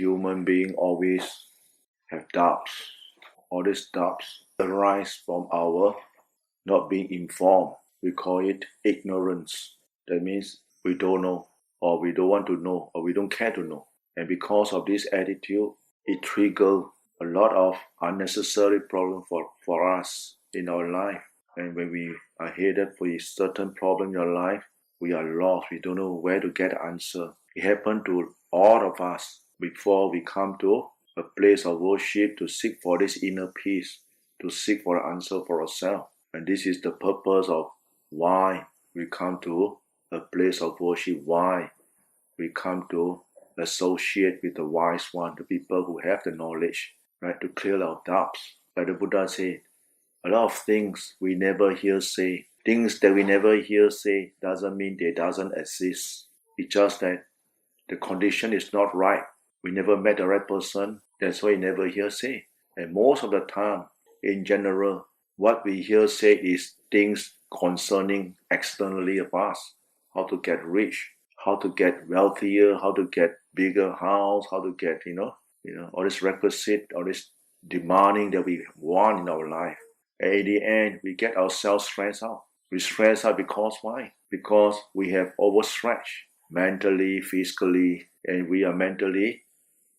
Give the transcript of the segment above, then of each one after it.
human beings always have doubts. All these doubts arise from our not being informed. We call it ignorance. That means we don't know, or we don't want to know, or we don't care to know. And because of this attitude, it triggers a lot of unnecessary problems for us in our life. And when we are headed for a certain problem in our life, we are lost. We don't know where to get the answer. It happened to all of us before we come to a place of worship to seek for this inner peace, to seek for an answer for ourselves. And this is the purpose of why we come to a place of worship, why we come to associate with the wise one, the people who have the knowledge, right, to clear our doubts. Like the Buddha said, a lot of things we never hear say. Things that we never hear say doesn't mean they doesn't exist. It's just that the condition is not right. We never met the right person, that's why we never hear say. And most of the time, in general, what we hear say is things concerning externally of us. How to get rich, how to get wealthier, how to get bigger house, how to get, all this requisite, all this demanding that we want in our life. And in the end, we get ourselves stressed out. We stress out because why? Because we have overstretched mentally, physically, and we are mentally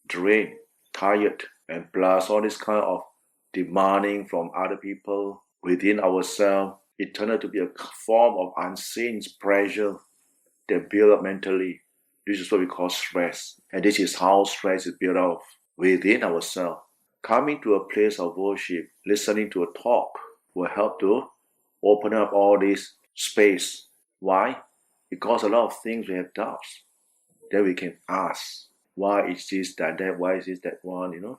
drained, tired, and plus all this kind of demanding from other people within ourselves. It turned out to be a form of unseen pressure that build up mentally. This is what we call stress. And this is how stress is built up within ourselves. Coming to a place of worship, listening to a talk will help to open up all this space. Why? Because a lot of things we have doubts. Then we can ask, why is this, that, why is this, that one,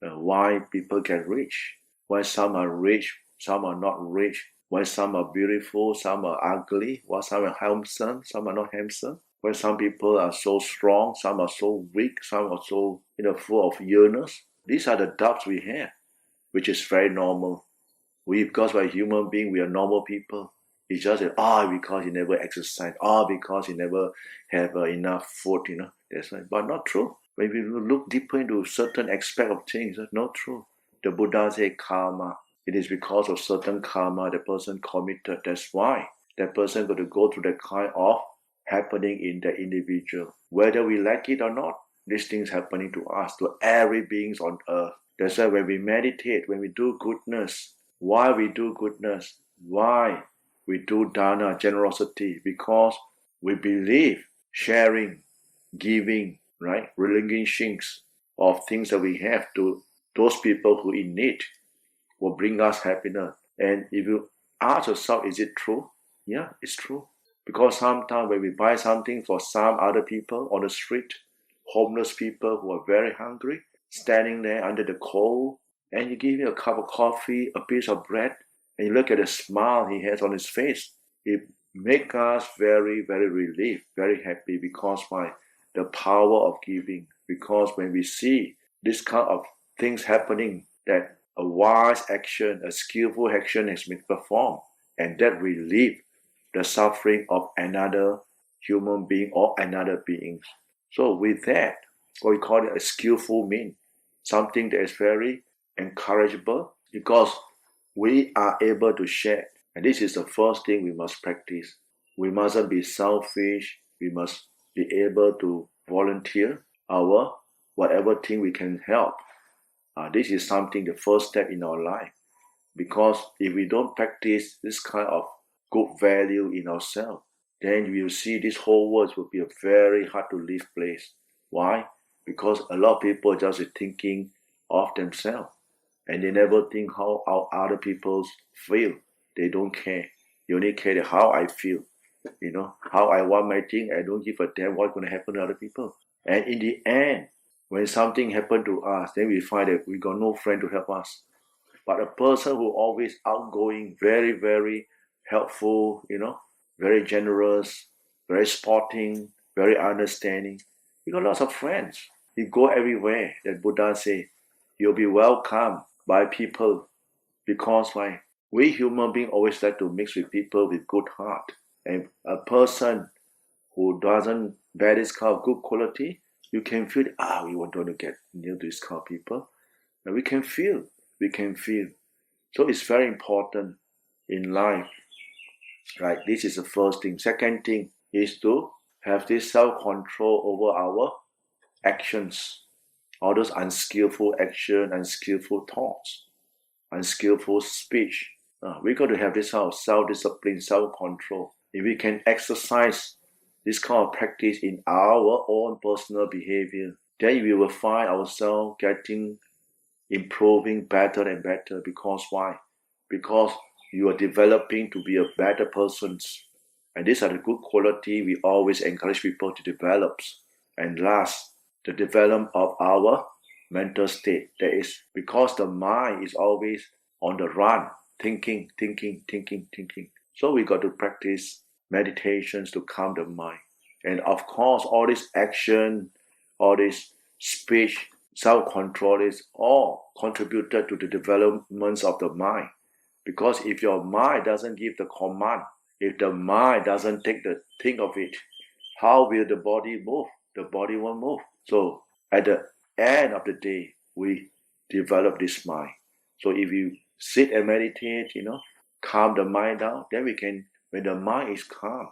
why people get rich? Why some are rich, some are not rich? Why some are beautiful, some are ugly? Why some are handsome, some are not handsome? Why some people are so strong, some are so weak, some are so full of illness? These are the doubts we have, which is very normal. Because we're human beings, we are normal people. It's just that, because you never exercise, because you never have enough food, that's right. But not true. When we look deeper into certain aspect of things, that's not true. The Buddha said karma. It is because of certain karma the person committed. That's why that person got to go through that kind of happening in the individual. Whether we like it or not, these things happening to us, to every beings on earth. That's why when we meditate, when we do goodness, why we do goodness, why we do dana, generosity, because we believe sharing, giving, right, relinquishing of things that we have to those people who in need will bring us happiness. And if you ask yourself, is it true? Yeah, it's true. Because sometimes when we buy something for some other people on the street, homeless people who are very hungry, standing there under the cold, and you give him a cup of coffee, a piece of bread, and you look at the smile he has on his face, it makes us very, very relieved, very happy, because by the power of giving. Because when we see this kind of things happening, that a wise action, a skillful action has been performed, and that relieves the suffering of another human being or another being. So with that, what we call it a skillful means, something that is very encourageable, because we are able to share. And this is the first thing we must practice. We mustn't be selfish. We must be able to volunteer our whatever thing we can help. This is something, the first step in our life. Because if we don't practice this kind of good value in ourselves, then we will see this whole world will be a very hard to live place. Why? Because a lot of people just thinking of themselves, and they never think how other people feel. They don't care. They only care how I feel. How I want my thing. I don't give a damn what's going to happen to other people. And in the end, when something happened to us, then we find that we got no friend to help us. But a person who always outgoing, very, very helpful, very generous, very sporting, very understanding, you got lots of friends. You go everywhere. That Buddha say, you'll be welcomed by people, because why? We human beings always like to mix with people with good heart. And a person who doesn't bear this kind of good quality You can feel, we want to get near to this kind of people. And we can feel. So it's very important in life, right? This is the first thing. Second thing is to have this self-control over our actions. All those unskillful action, unskillful thoughts, unskillful speech. We got to have this kind of self-discipline, self-control. If we can exercise this kind of practice in our own personal behavior, then we will find ourselves improving better and better. Because why? Because you are developing to be a better person. And these are the good quality we always encourage people to develop. And last, the development of our mental state. That is because the mind is always on the run, thinking. So we got to practice meditations to calm the mind. And of course, all this action, all this speech, self-control is all contributed to the developments of the mind. Because if your mind doesn't give the command, if the mind doesn't think of it, how will the body move? The body won't move. So at the end of the day, we develop this mind. So if you sit and meditate, calm the mind down, then when the mind is calm,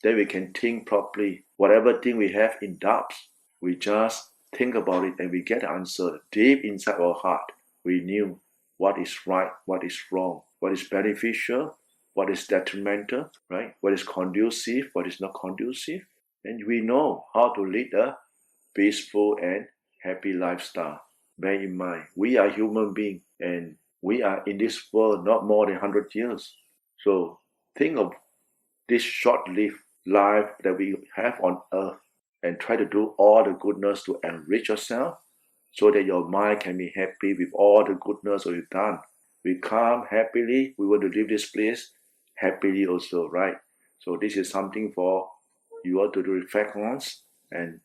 then we can think properly. Whatever thing we have in doubts, we just think about it and we get the answer. Deep inside our heart, we knew what is right, what is wrong, what is beneficial, what is detrimental, right? What is conducive, what is not conducive. And we know how to lead a peaceful and happy lifestyle. Bear in mind, we are human beings and we are in this world not more than 100 years. So think of this short-lived life that we have on earth and try to do all the goodness to enrich yourself so that your mind can be happy with all the goodness that you've done. We come happily, we want to leave this place happily also, right? So this is something for you all to reflect on, and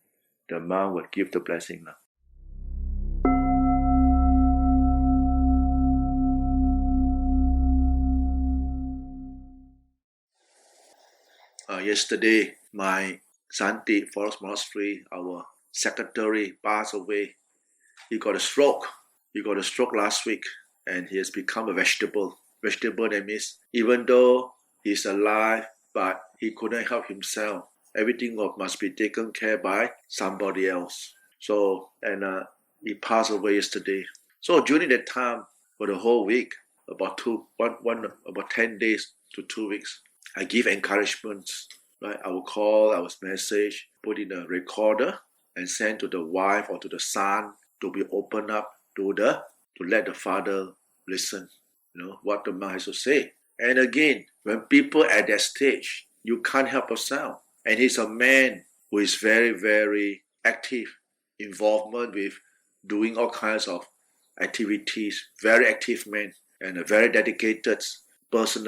the monk will give the blessing now. Yesterday, my Santi Forest Monastery, our secretary, passed away. He got a stroke. Last week, and he has become a vegetable. Vegetable, that means even though he's alive, but he couldn't help himself. Everything must be taken care by somebody else. So, and he passed away yesterday. So during that time, for the whole week, about 10 days to 2 weeks, I give encouragements. Right? I will call, I will message, put in a recorder, and send to the wife or to the son to be open up to let the father listen. What the man has to say. And again, when people at that stage, you can't help yourself. And he's a man who is very, very active, involvement with doing all kinds of activities, very active man, and a very dedicated person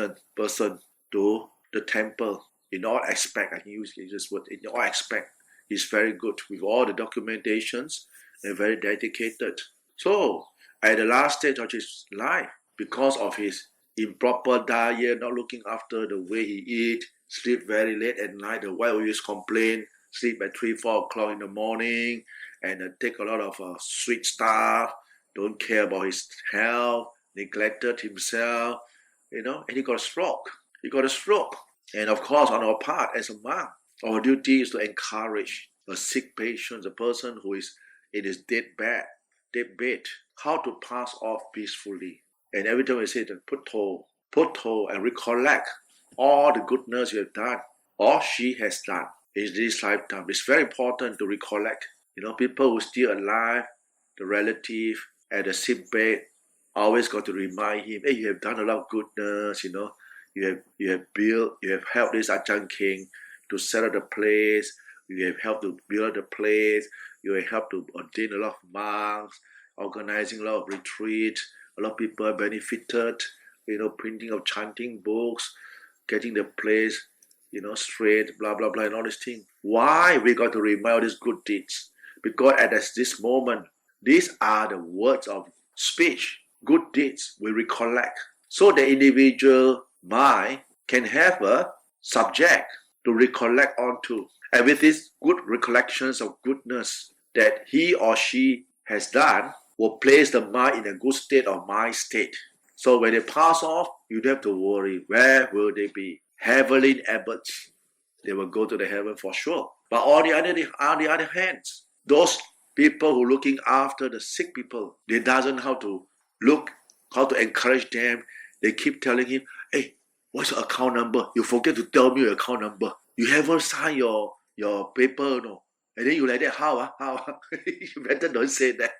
to the temple in all aspects. I can use this word, in all aspects. He's very good with all the documentations and very dedicated. So, at the last stage of his life, because of his improper diet, not looking after the way he eat, sleep very late at night, the wife always complain, sleep at 3-4 o'clock in the morning, and take a lot of sweet stuff, don't care about his health, neglected himself, and he got a stroke. And of course, on our part as a monk, our duty is to encourage a sick patient, a person who is in his deathbed, how to pass off peacefully. And every time we say that put toe and recollect all the goodness you have done or she has done in this lifetime. It's very important to recollect. People who are still alive, the relative at the sick bed, always got to remind him, hey, you have done a lot of goodness, you have helped this Ajahn Keng to set up the place, you have helped to build the place, you have helped to ordain a lot of monks, organizing a lot of retreats, a lot of people are benefited, printing of chanting books, getting the place, straight, blah, blah, blah, and all these things. Why we got to remind all these good deeds? Because at this moment, these are the words of speech, good deeds we recollect. So the individual mind can have a subject to recollect onto. And with these good recollections of goodness, that he or she has done will place the mind in a good state of mind state. So when they pass off, you don't have to worry. Where will they be? Heavenly abbots. They will go to the heaven for sure. But on the other hand, those people who are looking after the sick people, they doesn't know how to encourage them. They keep telling him, hey, what's your account number? You forget to tell me your account number. You haven't signed your paper, no. And then you like that, how? You better don't say that.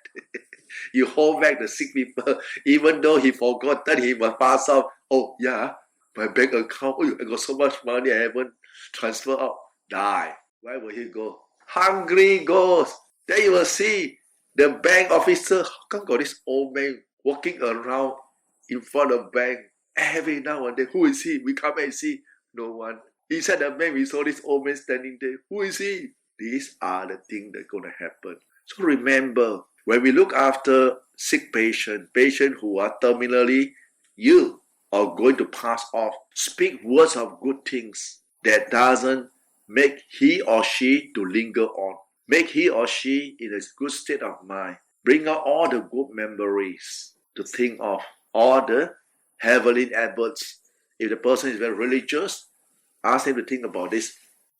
You hold back the sick people, even though he forgot that he will pass off. Oh, yeah, my bank account, oh, I got so much money, I haven't transferred out. Die. Where will he go? Hungry ghost. Then you will see the bank officer. How come got this old man walking around in front of the bank every now and then? Who is he? We come and see. No one. Inside the bank, we saw this old man standing there. Who is he? These are the things that are going to happen. So remember, when we look after sick patients who are terminally ill or going to pass off, speak words of good things that doesn't make he or she to linger on. Make he or she in a good state of mind. Bring out all the good memories to think of. All the heavenly abbots. If the person is very religious, ask them to think about this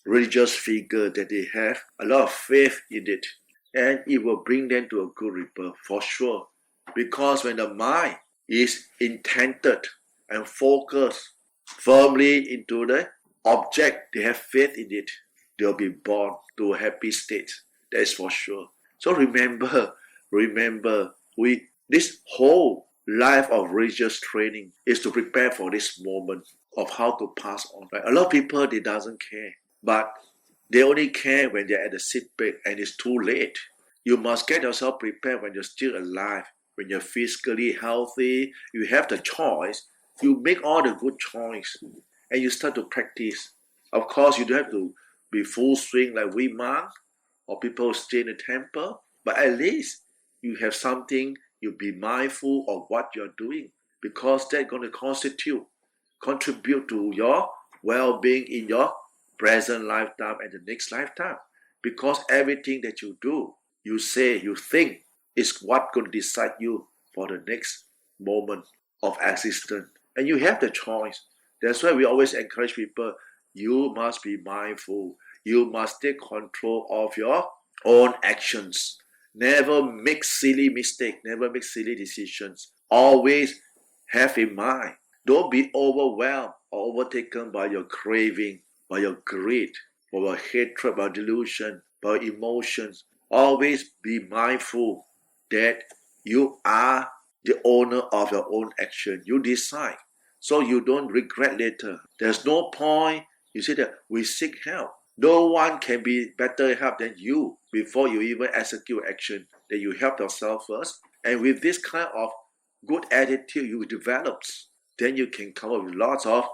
religious figure that they have a lot of faith in it. And it will bring them to a good rebirth for sure. Because when the mind is intended and focused firmly into the object, they have faith in it, they'll be born to a happy state. That is for sure. So remember, this whole life of religious training is to prepare for this moment of how to pass on. Right? A lot of people, they doesn't care. But they only care when they're at the sick bed and it's too late. You must get yourself prepared when you're still alive, when you're physically healthy, you have the choice, you make all the good choice and you start to practice. Of course, you don't have to be full swing like we monks or people who stay in the temple, but at least you have something, you be mindful of what you're doing because that's going to contribute to your well-being in your present lifetime and the next lifetime. Because everything that you do, you say, you think, is what going to decide you for the next moment of existence. And you have the choice. That's why we always encourage people, you must be mindful. You must take control of your own actions. Never make silly mistakes. Never make silly decisions. Always have in mind. Don't be overwhelmed or overtaken by your craving, by your greed, by your hatred, by delusion, by emotions. Always be mindful that you are the owner of your own action. You decide. So you don't regret later. There's no point. You say that we seek help. No one can be better help than you before you even execute action. That you help yourself first. And with this kind of good attitude you develop, then you can come up with lots of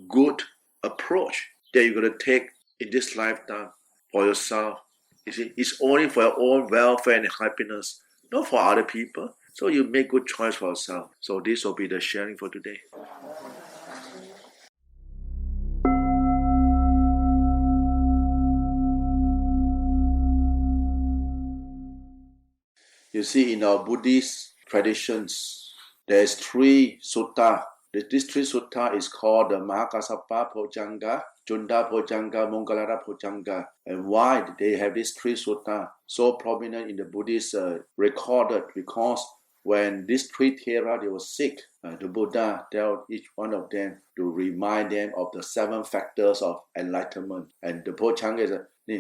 good approach that you're going to take in this lifetime for yourself. You see, it's only for your own welfare and happiness, not for other people. So you make good choice for yourself. So this will be the sharing for today. You see, in our Buddhist traditions, there's 3 sutta. This 3 sutta is called the Mahakassapa Bojjhanga, Junda Bojjhanga, Mongalara Bojjhanga. And why they have these 3 sutta so prominent in the Buddhist recorded? Because when these 3 Thera, they were sick, the Buddha tell each one of them to remind them of the 7 factors of enlightenment. And the Bojjhanga is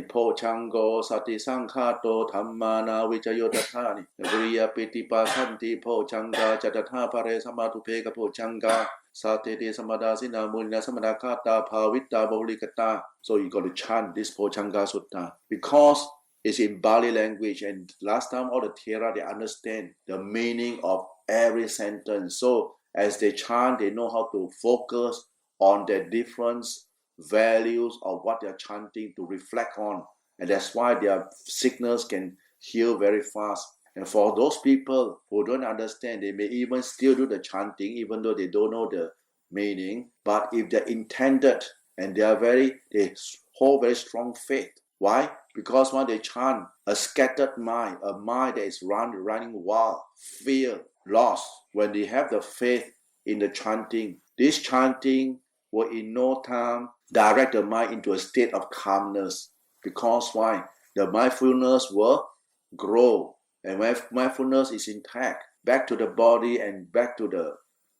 Pochango Sati Sankhato Dhammana Vijayotatha Vriya Pitipasanti Pochanga Chatatha Pare Samatupeka Pochanga Satete Samadasina Munina Samadakata Pavita Baulikata. So you got to chant this Pochanga Sutta because it's in Bali language, and last time all the Thera, they understand the meaning of every sentence. So as they chant, they know how to focus on their difference values of what they are chanting to reflect on, and that's why their sickness can heal very fast. And for those people who don't understand, they may even still do the chanting even though they don't know the meaning. But if they're intended and they hold very strong faith. Why? Because when they chant, a scattered mind, a mind that is running wild, fear, loss, when they have the faith in the chanting, this chanting will in no time direct the mind into a state of calmness. Because why? The mindfulness will grow. And when mindfulness is intact, back to the body and back to the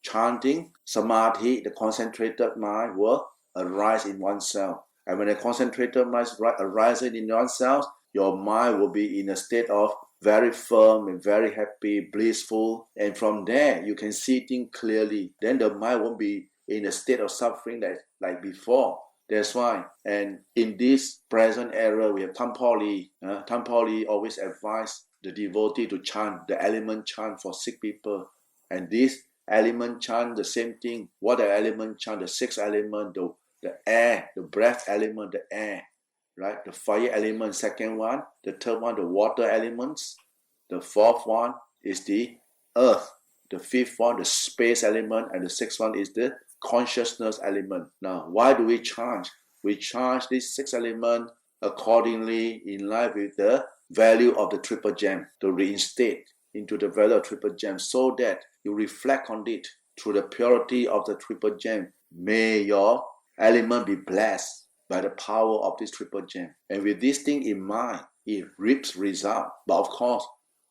chanting, samadhi, the concentrated mind will arise in oneself. And when the concentrated mind arises in oneself, your mind will be in a state of very firm and very happy, blissful. And from there, you can see things clearly. Then the mind won't be in a state of suffering like before. That's why. And in this present era, we have Tampoli. Tampoli always advise the devotee to chant the element chant for sick people. And this element chant, the same thing. What the element chant? The sixth element, the air, the breath element, the air, right? The fire element, second one. The third one, the water elements. The fourth one is the earth. The fifth one, the space element. And the sixth one is the consciousness element. Now, why do we chant? We chant this six element accordingly in line with the value of the triple gem to reinstate into the value of triple gem so that you reflect on it through the purity of the triple gem. May your element be blessed by the power of this triple gem. And with this thing in mind, it reaps result. But of course,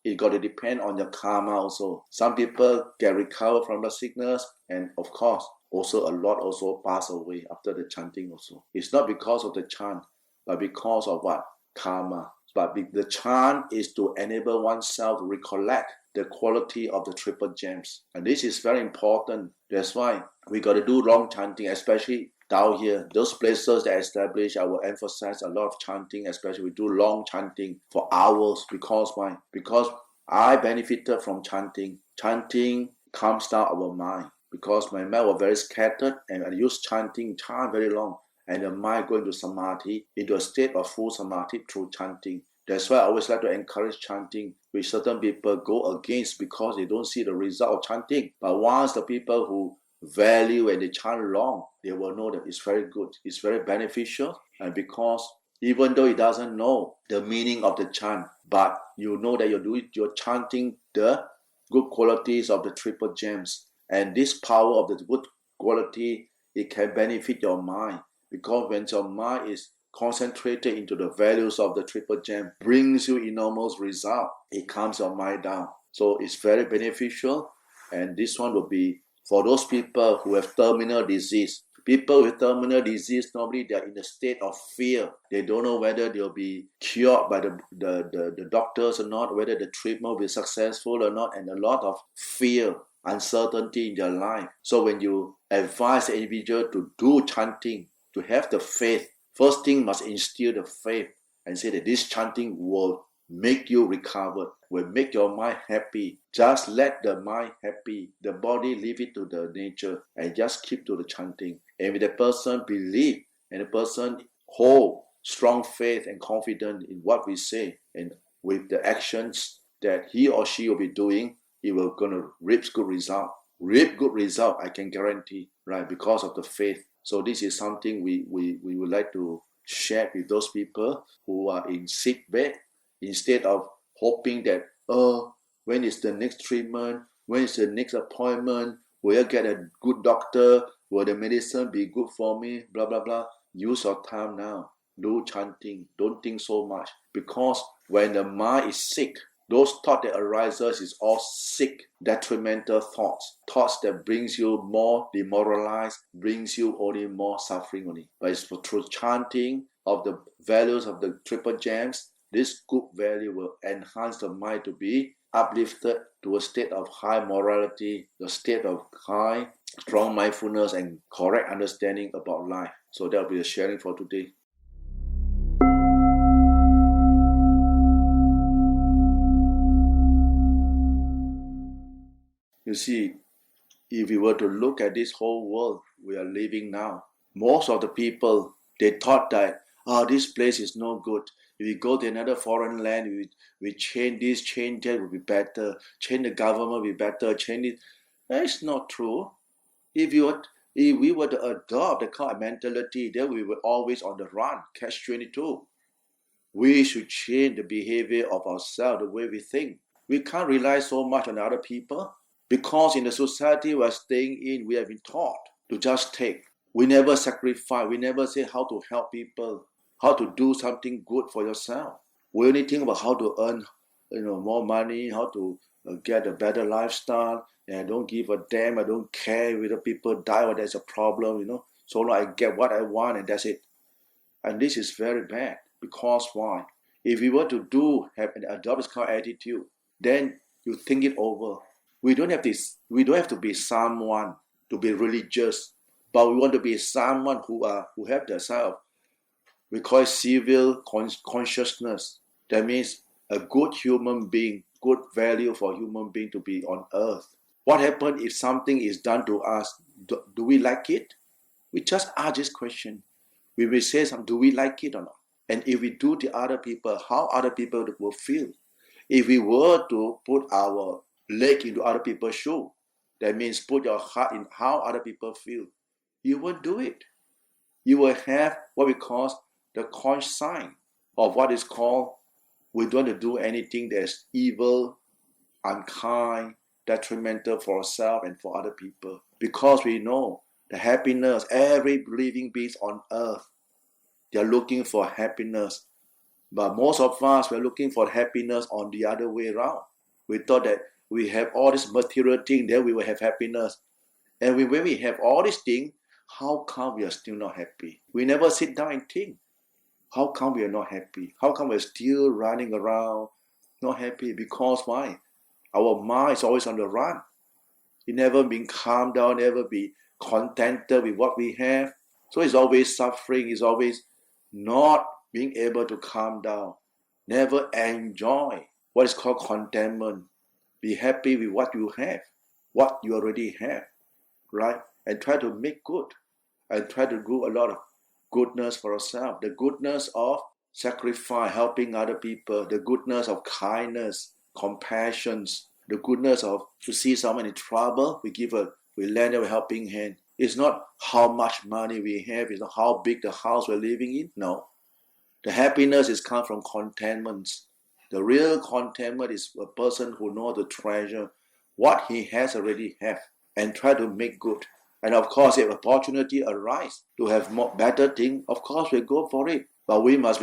it got to depend on your karma also. Some people get recovered from the sickness, and of course, also a lot also pass away after the chanting also. It's not because of the chant, but because of what? Karma. But the chant is to enable oneself to recollect the quality of the triple gems. And this is very important. That's why we got to do long chanting, especially down here. Those places that established, I will emphasize a lot of chanting, especially we do long chanting for hours. Because why? Because I benefited from chanting. Chanting calms down our mind. Because my mind was very scattered, and I used chant very long. And the mind go into samadhi, into a state of full samadhi through chanting. That's why I always like to encourage chanting, which certain people go against because they don't see the result of chanting. But once the people who value and they chant long, they will know that it's very good, it's very beneficial. And because even though he doesn't know the meaning of the chant, but you know that you're chanting the good qualities of the triple gems. And this power of the good quality, it can benefit your mind. Because when your mind is concentrated into the values of the triple gem, brings you enormous result. It calms your mind down. So it's very beneficial. And this one will be for those people who have terminal disease. People with terminal disease, normally they are in a state of fear. They don't know whether they'll be cured by the doctors or not, whether the treatment will be successful or not, and a lot of fear, uncertainty in their life. So when you advise the individual to do chanting, to have the faith, first thing must instill the faith and say that this chanting will make you recover, will make your mind happy. Just let the mind happy. The body, leave it to the nature and just keep to the chanting. And if the person believe and the person hold strong faith and confidence in what we say, and with the actions that he or she will be doing, he will gonna reap good result. Reap good result, I can guarantee, right? Because of the faith. So this is something we would like to share with those people who are in sick bed, instead of hoping that, when is the next treatment? When is the next appointment? Will I get a good doctor? Will the medicine be good for me? Blah, blah, blah. Use your time now. Do chanting. Don't think so much. Because when the mind is sick, those thoughts that arises is all sick, detrimental thoughts. Thoughts that brings you more demoralized, brings you only more suffering only. But it's through chanting of the values of the triple gems, this good value will enhance the mind to be uplifted to a state of high morality, the state of high, strong mindfulness and correct understanding about life. So that will be the sharing for today. You see, if we were to look at this whole world we are living now, most of the people, they thought that, this place is no good. If we go to another foreign land, we change this, change that, will be better. Change the government will be better. Change it. That's not true. If we were to adopt the kind of mentality, then we were always on the run, catch 22. We should change the behavior of ourselves, the way we think. We can't rely so much on other people because in the society we are staying in, we have been taught to just take. We never sacrifice. We never say how to help people, how to do something good for yourself. We only think about how to earn, more money, how to get a better lifestyle. And I don't give a damn. I don't care whether people die or there's a problem. So long I get what I want and that's it. And this is very bad because why? If we were to adopt this kind of attitude, then you think it over. We don't have to be someone to be religious, but we want to be someone who have the side of, we call it civil consciousness. That means a good human being, good value for human being to be on earth. What happens if something is done to us? Do we like it? We just ask this question. We will say something, do we like it or not? And if we do to other people, how other people will feel? If we were to put our leg into other people's shoe, that means put your heart in how other people feel, you won't do it. You will have what we call the conscious sign of what is called, we don't want to do anything that's evil, unkind, detrimental for ourselves and for other people. Because we know the happiness, every living being on earth, they are looking for happiness. But most of us, we're looking for happiness on the other way around. We thought that we have all this material thing, then we will have happiness. And when we have all these things, how come we are still not happy? We never sit down and think. How come we are not happy? How come we're still running around, not happy? Because why? Our mind is always on the run. It never been calmed down, never be contented with what we have. So it's always suffering, it's always not being able to calm down. Never enjoy what is called contentment. Be happy with what you have, what you already have, right? And try to make good. And try to do a lot of goodness for ourselves. The goodness of sacrifice, helping other people. The goodness of kindness, compassion. The goodness of to see someone in trouble, we lend a helping hand. It's not how much money we have, it's not how big the house we're living in. No. The happiness is come from contentment. The real contentment is a person who knows the treasure, what he has already have, and try to make good. And of course, if opportunity arises to have better thing, of course we go for it. But we must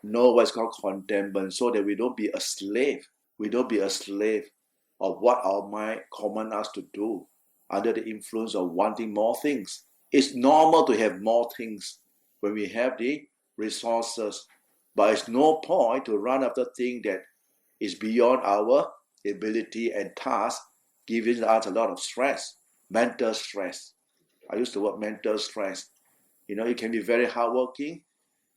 know what's called contentment, so that we don't be a slave. We don't be a slave of what our mind commands us to do under the influence of wanting more things. It's normal to have more things when we have the resources, but it's no point to run after things that is beyond our ability and task, giving us a lot of stress, mental stress. I use the word mental stress. It can be very hardworking,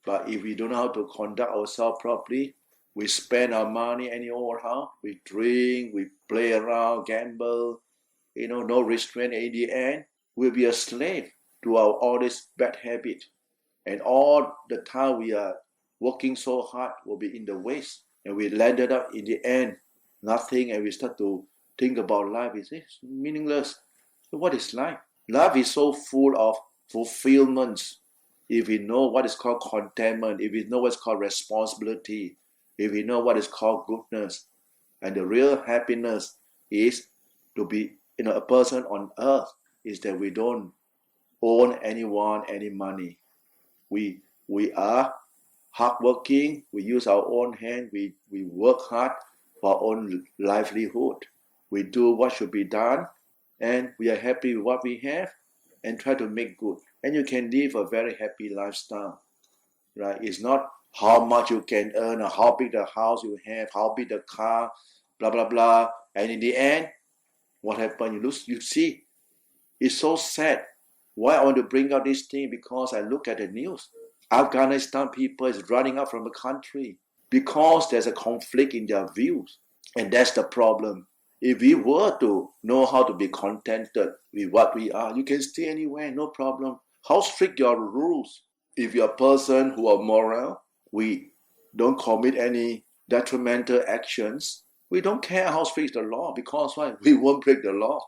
but if we don't know how to conduct ourselves properly, we spend our money anyhow. We drink, we play around, gamble, no restraint. In the end, we'll be a slave to all this bad habit. And all the time we are working so hard will be in the waste. And we landed up in the end, nothing, and we start to think about life. It's meaningless. So what is life? Life is so full of fulfillments. If we know what is called contentment, if we know what's called responsibility, if we know what is called goodness, and the real happiness is to be a person on earth, is that we don't own anyone, any money. We are hardworking, we use our own hand, we work hard for our own livelihood. We do what should be done, and we are happy with what we have, and try to make good. And you can live a very happy lifestyle, right? It's not how much you can earn or how big the house you have, how big the car, blah, blah, blah. And in the end, what happens? You see, it's so sad. Why I want to bring out this thing? Because I look at the news. Afghanistan people is running out from the country because there's a conflict in their views. And that's the problem. If we were to know how to be contented with what we are, you can stay anywhere, no problem. How strict your rules? If you're a person who are moral, we don't commit any detrimental actions, we don't care how strict the law, because why? We won't break the law.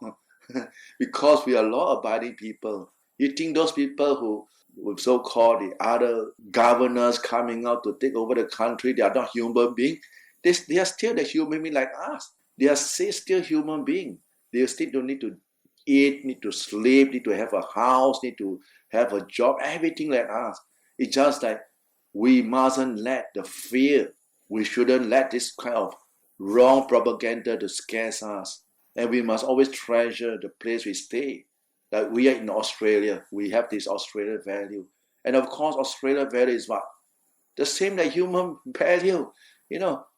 Because we are law-abiding people. You think those people who with so-called the other governors coming out to take over the country, they are not human beings. They are still the human being like us. They are still human beings. They still don't need to eat, need to sleep, need to have a house, need to have a job, everything like us. It's just like we mustn't let the fear, we shouldn't let this kind of wrong propaganda to scare us. And we must always treasure the place we stay. Like we are in Australia, we have this Australia value. And of course, Australia value is what? The same like human value.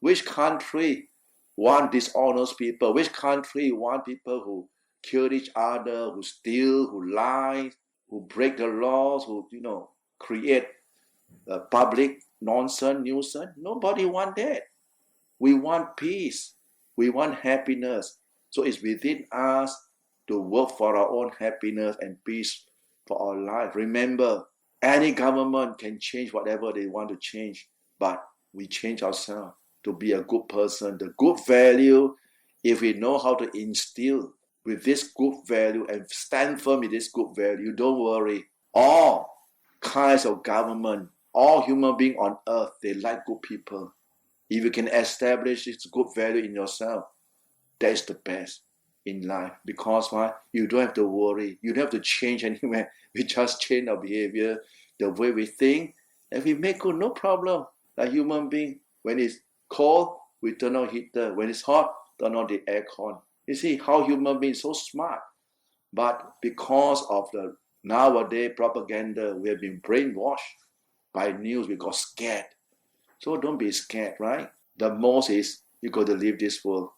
Which country want dishonest people? Which country want people who kill each other, who steal, who lie, who break the laws, who, create public nonsense, nuisance? Nobody want that. We want peace. We want happiness. So it's within us to work for our own happiness and peace for our life. Remember, any government can change whatever they want to change, but we change ourselves to be a good person. The good value, if we know how to instill with this good value and stand firm with this good value, don't worry. All kinds of government, all human beings on earth, they like good people. If you can establish this good value in yourself, that is the best in life. Because why? You don't have to worry. You don't have to change anywhere. We just change our behavior, the way we think, and we make good, no problem. Like human being, when it's cold, we turn on heater. When it's hot, turn on the aircon. You see how human beings so smart. But because of the nowadays propaganda, we have been brainwashed by news. We got scared. So don't be scared, right? The most is you got to leave this world.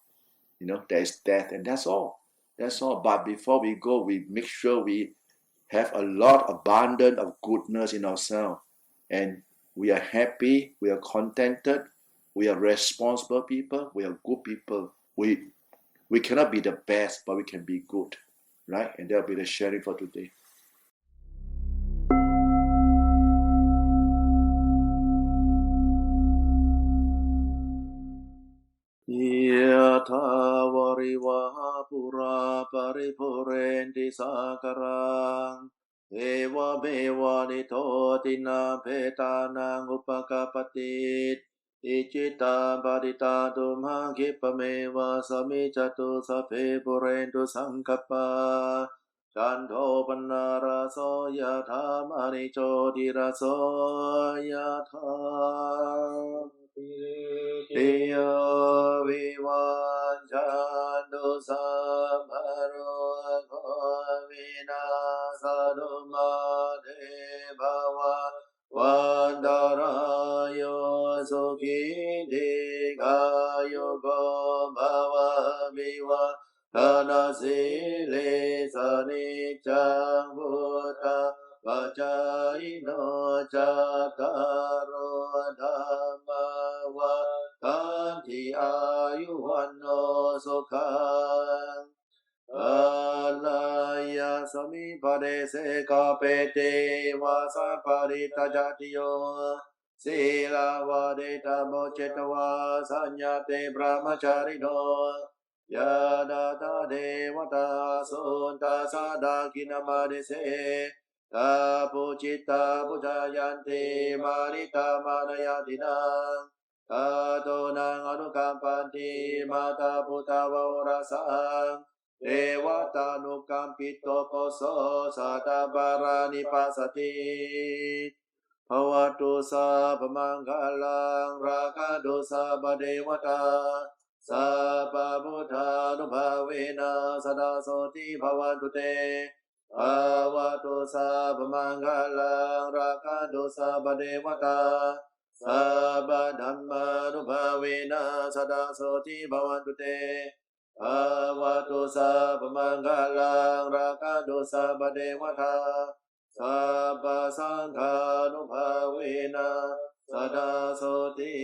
There is death, and that's all. That's all. But before we go, we make sure we have a lot abundant of goodness in ourselves. And we are happy, we are contented, we are responsible people, we are good people. We cannot be the best, but we can be good. Right? And that'll be the sharing for today. Yatha varivaha pura paripurenti sakarang eva beva nito tina petana upakapatit ichita badita dumha kipameva samichatu sape purentu sankapa Chanto panaraso yatha manicho diraso yatha Deya vivanjandu samaro govina saduma devava vandarayo sukhi degayo gomava viva tanasile sanichang buddha Vajayino Chataro Dhamma Vatanti Ayuvanno Sukhang Alaya Samipade Sekapete Vasa Parita Jatiyo Sila Vadeta Mochetawa Sanyate Brahmacharino Yadata Devata Sunta Sadakinamadese Tapucita Bujayanti Marita Manayatina Tatonang Anukampanti Mata Putavaurasang Dewata Nukampito Poso Satabarani Pasati Pavatu Sabamangalang Rakadosa Badewata Sabha Buddha Nubhavena Sadasoti Bhavantute Avatu Sabamangala Rakadu Sabadevata Sabba Dhamma Nubhavena Sadasoti Bhavantute Avatu Sabamangala Rakadu Sabadevata Sabba Sangha Nubhavena Sadasoti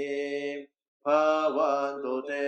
Bhavantute